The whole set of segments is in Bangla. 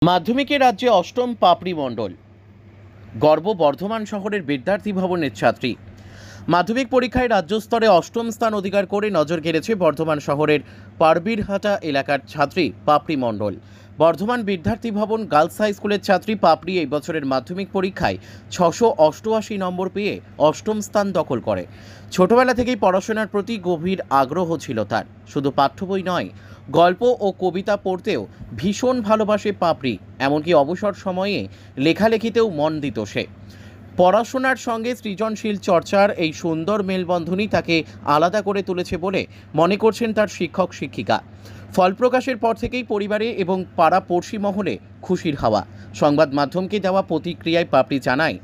মাধ্যমিকে রাজ্যে অষ্টম পাপড়ি মণ্ডল গর্ব বর্ধমান শহরের বিদ্যার্থী ভবনের ছাত্রী। মাধ্যমিক পরীক্ষায় রাজ্য স্তরে অষ্টম স্থান অধিকার করে নজর কেড়েছে বর্ধমান শহরের পারবিরহাটা এলাকার ছাত্রী পাপড়ি মণ্ডল। বর্ধমান বিদ্যার্থী ভবন গার্লস হাই স্কুলের ছাত্রী পাপড়ি এই বছরের মাধ্যমিক পরীক্ষায় 688 নম্বর পেয়ে অষ্টম স্থান দখল করে। ছোটবেলা থেকেই পড়াশোনার প্রতি গভীর আগ্রহ ছিল তার। শুধু পাঠ্য বই নয়, গল্প ও কবিতা পড়তেও ভীষণ ভালোবাসে পাপড়ি। এমনকি অবসর সময়ে লেখালেখিতেও মন দিত সে। পড়াশোনার সঙ্গে সৃজনশীল চর্চার এই সুন্দর মেলবন্ধনই তাকে আলাদা করে তুলেছে বলে মনে করছেন তার শিক্ষক শিক্ষিকা। ফল প্রকাশের পর থেকেই পরিবারে এবং পাড়া পড়শি মহলে খুশির হাওয়া। সংবাদ মাধ্যমকে দেওয়া প্রতিক্রিয়ায় পাপড়ি জানায়,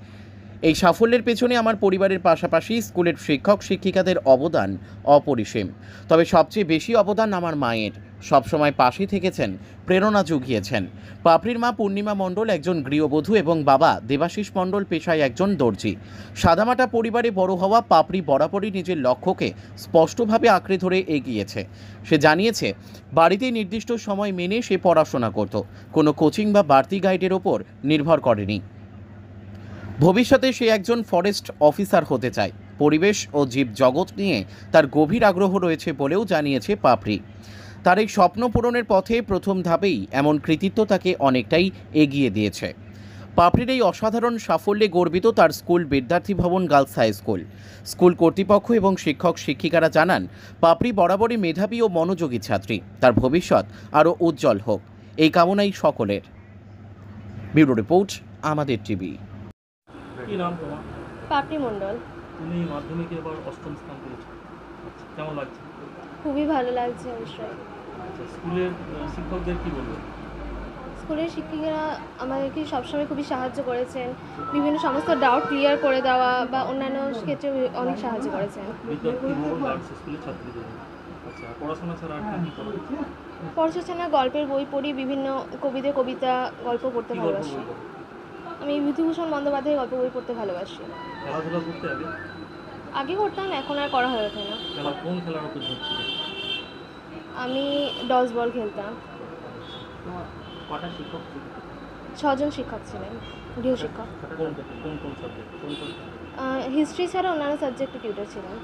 এই সাফল্যের পেছনে আমার পরিবারের পাশাপাশি স্কুলের শিক্ষক শিক্ষিকাদের অবদান অপরিসীম। তবে সবচেয়ে বেশি অবদান আমার মায়ের। সবসময় পাশে থেকেছেন, প্রেরণা জুগিয়েছেন। পাপড়ির মা পূর্ণিমা মণ্ডল একজন গৃহবধূ এবং বাবা দেবাশিস মণ্ডল পেশায় একজন দর্জি। সাদামাটা পরিবারে বড় হওয়া পাপড়ি বরাবরই নিজের লক্ষ্যকে স্পষ্টভাবে আঁকড়ে ধরে এগিয়েছে। সে জানিয়েছে, বাড়িতে নির্দিষ্ট সময় মেনে সে পড়াশোনা করত, কোনো কোচিং বা বাড়তি গাইডের ওপর নির্ভর করেনি। ভবিষ্যতে সে একজন ফরেস্ট অফিসার হতে চায়। পরিবেশ ও জীব জগৎ নিয়ে তার গভীর আগ্রহ রয়েছে বলেও জানিয়েছে পাপড়ি। তার এই স্বপ্ন পূরণের পথে প্রথম ধাপেই এমন কৃতিত্ব তাকে অনেকটাই এগিয়ে দিয়েছে। পাপড়ির এই অসাধারণ সাফল্যে গর্বিত তার স্কুল বিদ্যার্থী ভবন গার্লস হাই স্কুল। স্কুল কর্তৃপক্ষ এবং শিক্ষক শিক্ষিকারা জানান, পাপড়ি বরাবরই মেধাবী ও মনোযোগী ছাত্রী। তার ভবিষ্যৎ আরও উজ্জ্বল হোক, এই কামনাই সকলের। ব্যুরো রিপোর্ট, আমাদের টিভি। কি নাম তোমার? পাপড়ি মণ্ডল। তুমি মাধ্যমিকে এবার অষ্টম স্থান পেয়েছো, কেমন লাগছে? খুবই ভালো লাগছে অবশ্যই। আচ্ছা, স্কুলের শিক্ষকদের কি বলবো? স্কুলের শিক্ষিকারা আমাদেরকে সবসময় খুবই সাহায্য করেছেন, বিভিন্ন সমস্ত ডাউট ক্লিয়ার করে দেওয়া বা অন্যান্য ক্ষেত্রে অনেক সাহায্য করেছেন। বিদ্যার্থী ভবন গার্লস স্কুলের ছাত্রীদের। আচ্ছা, পড়াশোনা ছাড়া আর কি করো? পড়াশোনা গল্পের বই পড়ি, বিভিন্ন কবিতা গল্প পড়তে ভালোবাসি। আমি বিভূতিভূষণ বন্দ্যোপাধ্যায়ের গল্প বই পড়তে ভালোবাসি। খেলাধুলা করতে আগে করতাম, এখন আর করা হয়ে ওঠে না। কোন খেলার উপর ঝুঁকছিল? আমি ডজ বল খেলতাম। কটা শিক্ষক? 6 জন শিক্ষক ছিলেন, গৃহশিক্ষক। কোন সাবজেক্ট? হিস্ট্রি ছাড়া অন্যান্য সাবজেক্টে টিউটর ছিলেন।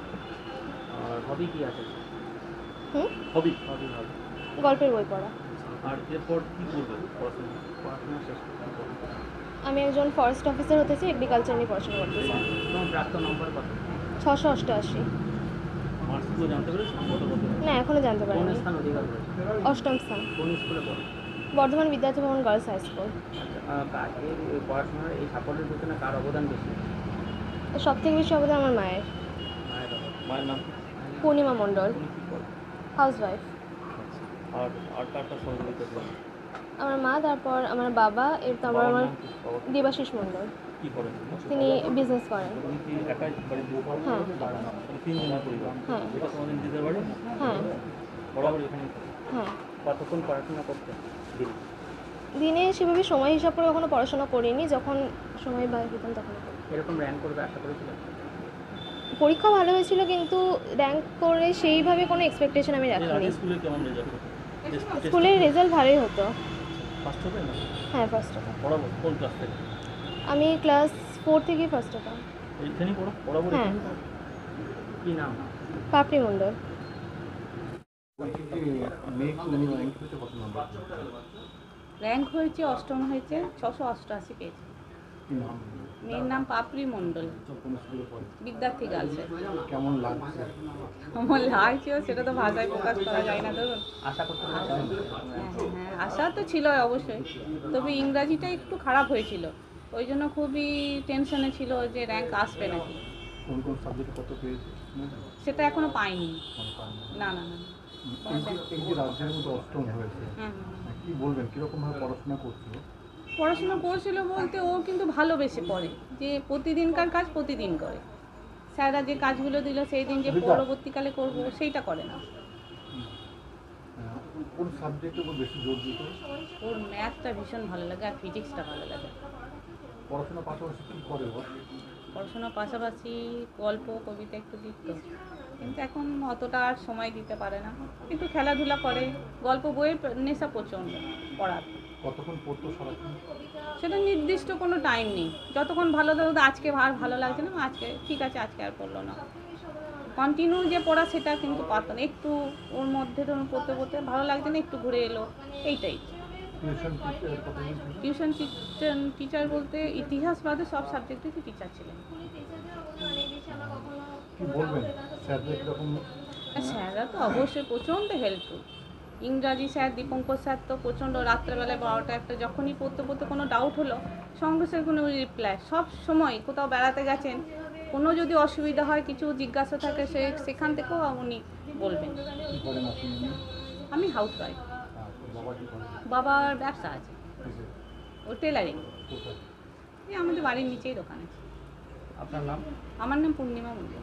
আর হবি কি আছে? হবি গল্পের বই পড়া। আর এরপর কি করবে? পড়াশোনা শেষ করবে? আমি একজন ফরেস্ট অফিসার হতে চাই, এগ্রিকালচার নিয়ে পড়াশোনা করতে চাই। তোমার প্রাপ্ত নম্বর কত? 688। মার্কসগুলো জানতে পেরেছো? না, এখনো জানতে কোন পারিনি। স্থান অধিকার করেছে? অষ্টম স্থান। কোন স্কুলে পড়ো? বর্ধমান বিদ্যার্থী ভবন গার্লস হাই স্কুল। আচ্ছা, এই পড়াশোনার এই সাফল্যের পেছনে কার অবদান বেশি? সব থেকে বেশি অবদান আমার মায়ের। মায়ের নাম কি? পূর্ণিমা মণ্ডল, উনি কি করে? হাউসওয়াইফ। আর কারটা সহযোগিতা করে? আমার মা, তারপর আমার বাবা, এরপর আমার দেবাশিস মণ্ডল। কি করেন? তিনি বিজনেস করেন। উনি কি একাই বাড়ি? হ্যাঁ। তিনজনের পরিবার? হ্যাঁ। এটা তোমাদের নিজেদের বাড়ি? হ্যাঁ। বরাবর এখানেই থাকে? হ্যাঁ। কতক্ষণ পড়াশোনা করতে দিনে সেভাবে সময় হিসাব করে কখনো পড়াশোনা করিনি, যখন সময় বাইরে পেতাম তখন করি। এরকম র্যাঙ্ক করবে আশা করেছিলেন? পরীক্ষা ভালো হয়েছিল, কিন্তু র্যাঙ্ক করে সেইভাবে কোনো এক্সপেকটেশন আমি রাখিনি। স্কুলে কেমন রেজাল্ট? স্কুলের রেজাল্ট ভালোই হতো। ফার্স্ট হবে না? হ্যাঁ, ফার্স্ট হতাম। পড়াবো কোন ক্লাস থেকে? আমি ক্লাস 4 থেকেই ফার্স্ট হতাম। এইখানেই পড়াবো? হ্যাঁ। কি নাম? পাপড়ি মণ্ডল। র্যাঙ্ক হয়েছে অষ্টম হয়েছে, 688 পেয়েছে। মেয়ের নাম পাপড়ি মণ্ডল, বিদ্যার্থী গার্লসে। কেমন লাগছে? আমার লাগছে সেটা তো ভাষায় প্রকাশ করা যায় না। ধরুন আশা করতে হ্যাঁ, আশা তো ছিল অবশ্যই, তবে ইংরাজিটা একটু খারাপ হয়েছিল, ওই জন্য খুবই টেনশনে ছিল যে র্যাঙ্ক আসবে নাকি। কোন কোন সাবজেক্টে কত পেয়েছে সেটা এখনো পাইনি। না। এই যে রাজ্যের মধ্যে অষ্টম হয়েছে, কি বলবেন, কিরকম ভাবে পড়াশোনা করছিল বলতে ও কিন্তু ভালোবেসে পড়ে, যে প্রতিদিনকার কাজ প্রতিদিন করে। স্যাররা যে কাজগুলো দিল সেই দিন যে পরবর্তীকালে করবো সেইটা করে না। কোন সাবজেক্টের উপর বেশি জোর দিত? ওর ম্যাথটা ভীষণ ভালো লাগে আর ফিজিক্সটা ভালো লাগে। পড়াশোনার পাশাপাশি কি করে? পড়াশোনার পাশাপাশি গল্প কবিতা একটু লিখত, কিন্তু এখন অতটা আর সময় দিতে পারে না। কিন্তু খেলাধুলা করে, গল্প বইয়ের নেশা প্রচণ্ড পড়ার। কতক্ষণ পড়তো সারাক্ষণ? সেটা নির্দিষ্ট কোনো টাইম নেই, যতক্ষণ ভালো লাগতো। আজকে আর ভালো লাগছে না, আজকে ঠিক আছে, আজকে আর পড়লো না। কন্টিনিউ যে পড়া সেটা কিন্তু পারতো না, একটু ওর মধ্যে ধরুন পড়তে পড়তে ভালো লাগছে না, একটু ঘুরে এলো, এইটাই। টিউশন টিচার কতজন ছিল? টিউশন টিচার বলতে ইতিহাস বাদে সব সাবজেক্টেরই টিচার ছিলেন। কি বলবেন স্যারদের কীরকম? আর স্যাররা তো অবশ্যই প্রচণ্ড হেল্পফুল। ইংরাজি স্যার দীপঙ্কর স্যার তো প্রচণ্ড, রাত্রেবেলায় 12টা একটা যখনই পড়তে পড়তে কোনো ডাউট হলো সঙ্গে সঙ্গে কোনো রিপ্লাই, সব সময় কোথাও বেড়াতে গেছেন, কোনো যদি অসুবিধা হয় কিছু জিজ্ঞাসা থাকে সেখান থেকেও উনি বলবেন। কী করেন আপনি? আমি হাউস ওয়াইফ। বাবা কী করেন? বাবার ব্যবসা আছে, কিসের? ও টেলারিং। কোথায়? এই আমাদের বাড়ির নিচেই দোকান আছে। আপনার নাম? আমার নাম পূর্ণিমা মন্ডল।